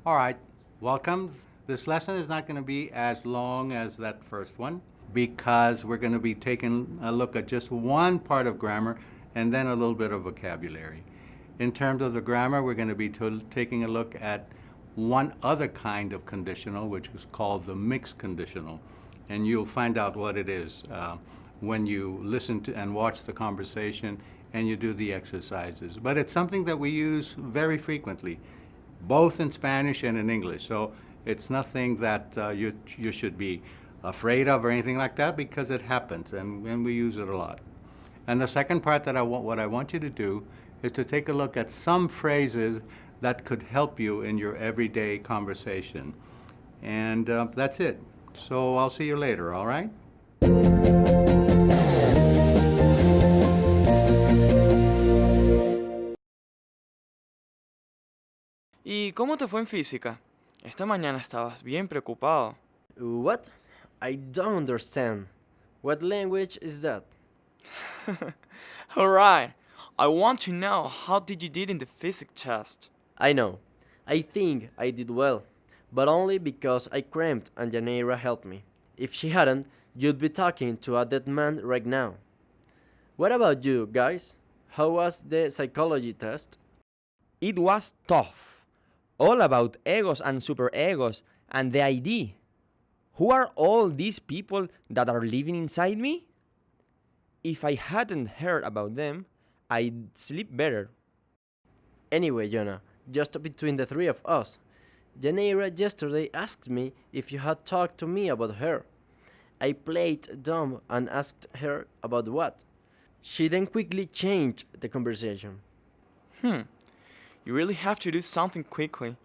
All right, welcome. This lesson is not going to be as long as that first one because we're going to be taking a look at just one part of grammar and then a little bit of vocabulary. In terms of the grammar, we're going to be taking a look at one other kind of conditional, which is called the mixed conditional. And you'll find out what it is when you listen to and watch the conversation and you do the exercises. But it's something that we use very frequently, both in Spanish and in English. So it's nothing that you should be afraid of or anything like that, because it happens and we use it a lot. And the second part that what I want you to do is to take a look at some phrases that could help you in your everyday conversation. And that's it. So I'll see you later, all right? ¿Y cómo te fue en física? Esta mañana estabas bien preocupado. What? I don't understand. What language is that? Alright, I want to know how did you did in the physics test? I know. I think I did well, but only because I cramped and Janeira helped me. If she hadn't, you'd be talking to a dead man right now. What about you, guys? How was the psychology test? It was tough. All about egos and superegos and the idea. Who are all these people that are living inside me? If I hadn't heard about them, I'd sleep better. Anyway, Jonah, just between the three of us, Janeira yesterday asked me if you had talked to me about her. I played dumb and asked her about what. She then quickly changed the conversation. You really have to do something quickly.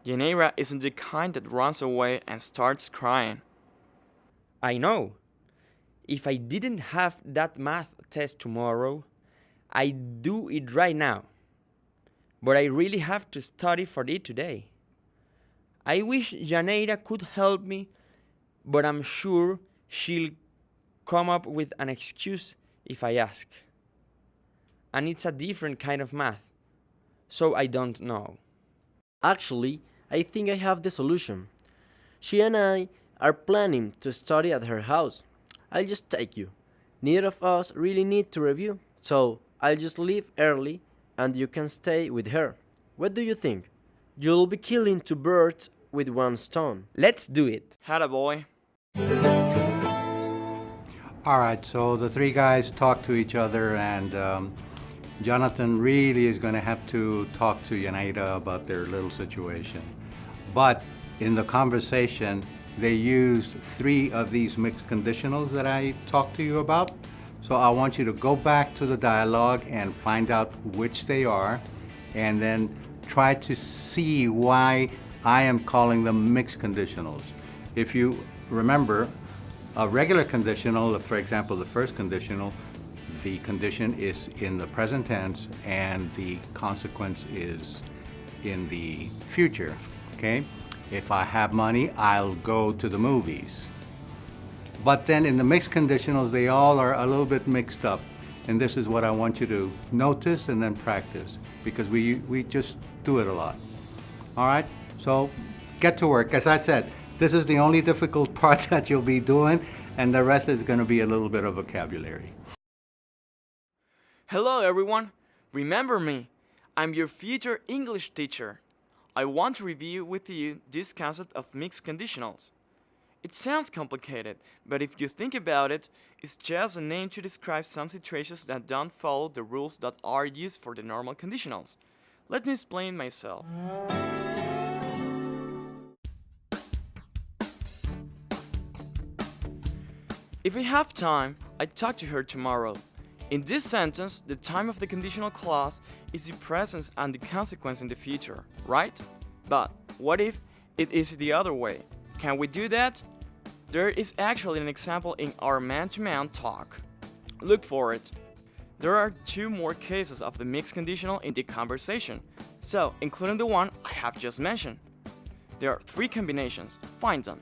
Janeira isn't the kind that runs away and starts crying. I know. If I didn't have that math test tomorrow, I'd do it right now. But I really have to study for it today. I wish Janeira could help me, but I'm sure she'll come up with an excuse if I ask. And it's a different kind of math, so I don't know. Actually, I think I have the solution. She and I are planning to study at her house. I'll just take you. Neither of us really need to review, so I'll just leave early and you can stay with her. What do you think? You'll be killing two birds with one stone. Let's do it. Had a boy. All right, so the three guys talk to each other, and Jonathan really is going to have to talk to Yaneira about their little situation. But in the conversation, they used three of these mixed conditionals that I talked to you about. So I want you to go back to the dialogue and find out which they are, and then try to see why I am calling them mixed conditionals. If you remember, a regular conditional, for example, the first conditional, the condition is in the present tense and the consequence is in the future, okay? If I have money, I'll go to the movies. But then in the mixed conditionals, they all are a little bit mixed up. And this is what I want you to notice and then practice, because we just do it a lot. All right, so get to work. As I said, this is the only difficult part that you'll be doing, and the rest is going to be a little bit of vocabulary. Hello everyone, remember me. I'm your future English teacher. I want to review with you this concept of mixed conditionals. It sounds complicated, but if you think about it, it's just a name to describe some situations that don't follow the rules that are used for the normal conditionals. Let me explain myself. If we have time, I'd talk to her tomorrow. In this sentence, the time of the conditional clause is the present and the consequence in the future, right? But what if it is the other way? Can we do that? There is actually an example in our man-to-man talk. Look for it. There are two more cases of the mixed conditional in the conversation, so including the one I have just mentioned. There are three combinations, find them.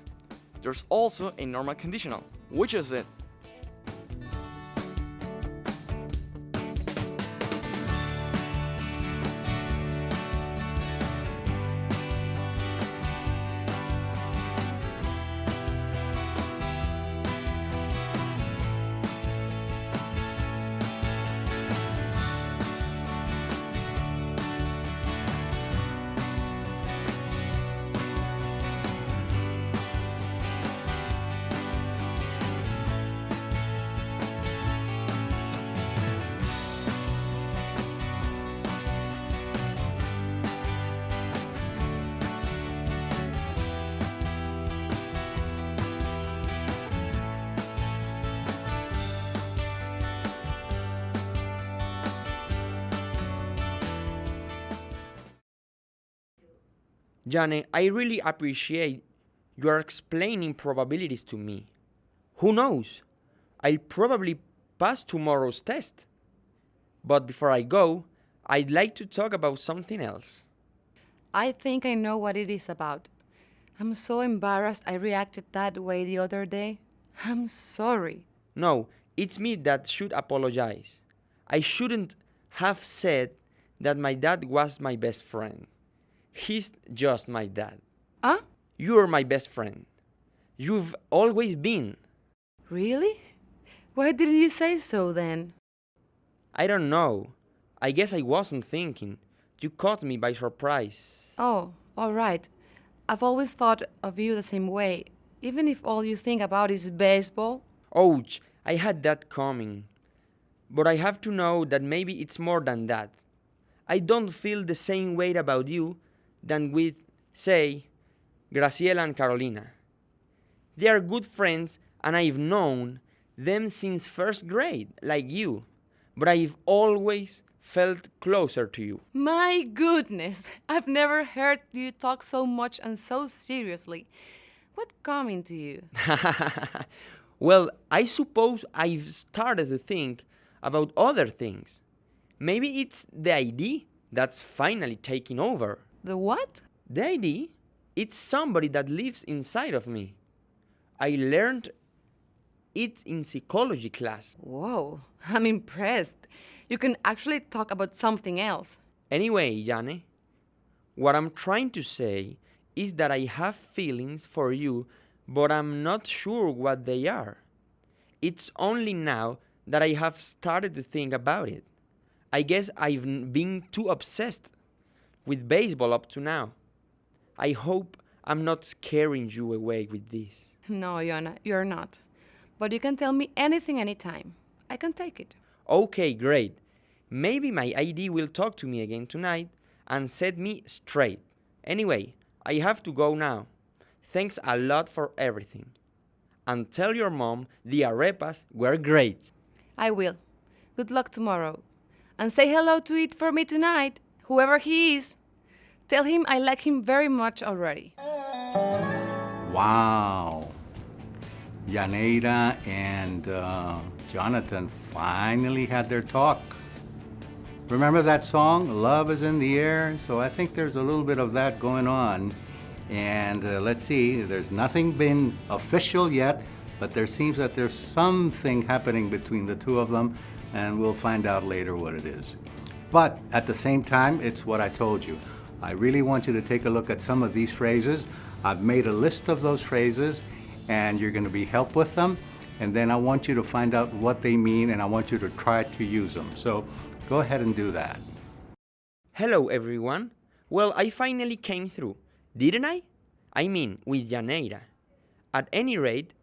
There's also a normal conditional. Which is it? Jane, I really appreciate you are explaining probabilities to me. Who knows? I'll probably pass tomorrow's test. But before I go, I'd like to talk about something else. I think I know what it is about. I'm so embarrassed I reacted that way the other day. I'm sorry. No, it's me that should apologize. I shouldn't have said that my dad was my best friend. He's just my dad. Huh? You're my best friend. You've always been. Really? Why didn't you say so then? I don't know. I guess I wasn't thinking. You caught me by surprise. Oh, all right. I've always thought of you the same way, even if all you think about is baseball. Ouch, I had that coming. But I have to know that maybe it's more than that. I don't feel the same way about you than with, say, Graciela and Carolina. They are good friends and I've known them since first grade, like you. But I've always felt closer to you. My goodness, I've never heard you talk so much and so seriously. What coming to you? Well, I suppose I've started to think about other things. Maybe it's the ID that's finally taking over. The what? The ID? It's somebody that lives inside of me. I learned it in psychology class. Whoa, I'm impressed. You can actually talk about something else. Anyway, Jane, what I'm trying to say is that I have feelings for you, but I'm not sure what they are. It's only now that I have started to think about it. I guess I've been too obsessed with baseball up to now. I hope I'm not scaring you away with this. No, Yona, you're not. But you can tell me anything anytime. I can take it. Okay, great. Maybe my ID will talk to me again tonight and set me straight. Anyway, I have to go now. Thanks a lot for everything. And tell your mom the arepas were great. I will. Good luck tomorrow. And say hello to it for me tonight, whoever he is. Tell him I like him very much already. Wow. Yaneira and Jonathan finally had their talk. Remember that song, Love is in the Air? So I think there's a little bit of that going on. And let's see, there's nothing been official yet, but there seems that there's something happening between the two of them, and we'll find out later what it is. But at the same time, it's what I told you. I really want you to take a look at some of these phrases. I've made a list of those phrases, and you're going to be helped with them. And then I want you to find out what they mean, and I want you to try to use them. So go ahead and do that. Hello, everyone. Well, I finally came through, didn't I? I mean, with Yaneira. At any rate,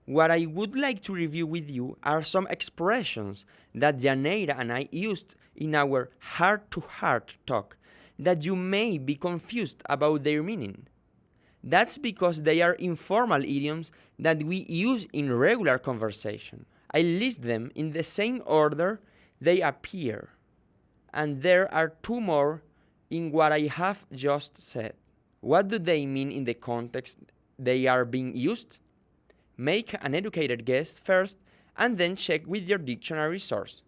what I would like to review with you are some expressions that Yaneira and I used in our heart-to-heart talk that you may be confused about their meaning. That's because they are informal idioms that we use in regular conversation. I list them in the same order they appear, and there are two more in what I have just said. What do they mean in the context they are being used? Make an educated guess first, and then check with your dictionary source.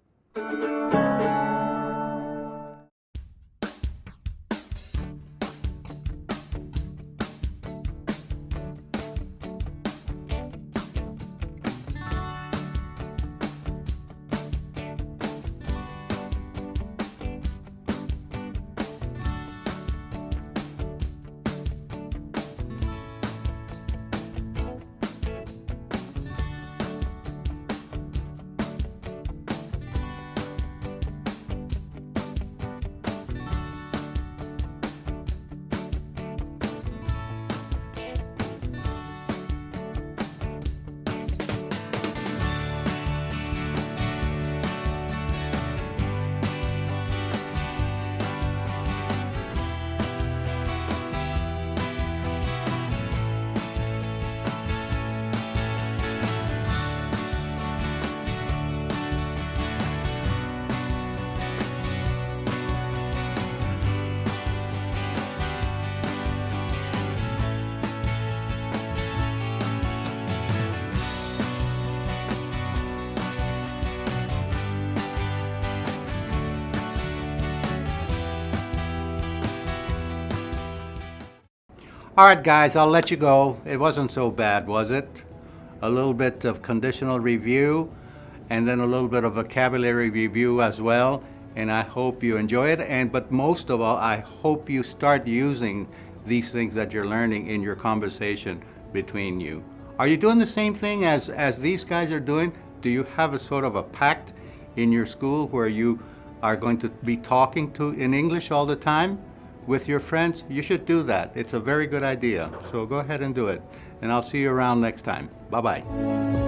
All right, guys, I'll let you go. It wasn't so bad, was it? A little bit of conditional review and then a little bit of vocabulary review as well. And I hope you enjoy it. But most of all, I hope you start using these things that you're learning in your conversation between you. Are you doing the same thing as these guys are doing? Do you have a sort of a pact in your school where you are going to be talking in English all the time with your friends? You should do that. It's a very good idea. So go ahead and do it. And I'll see you around next time. Bye-bye.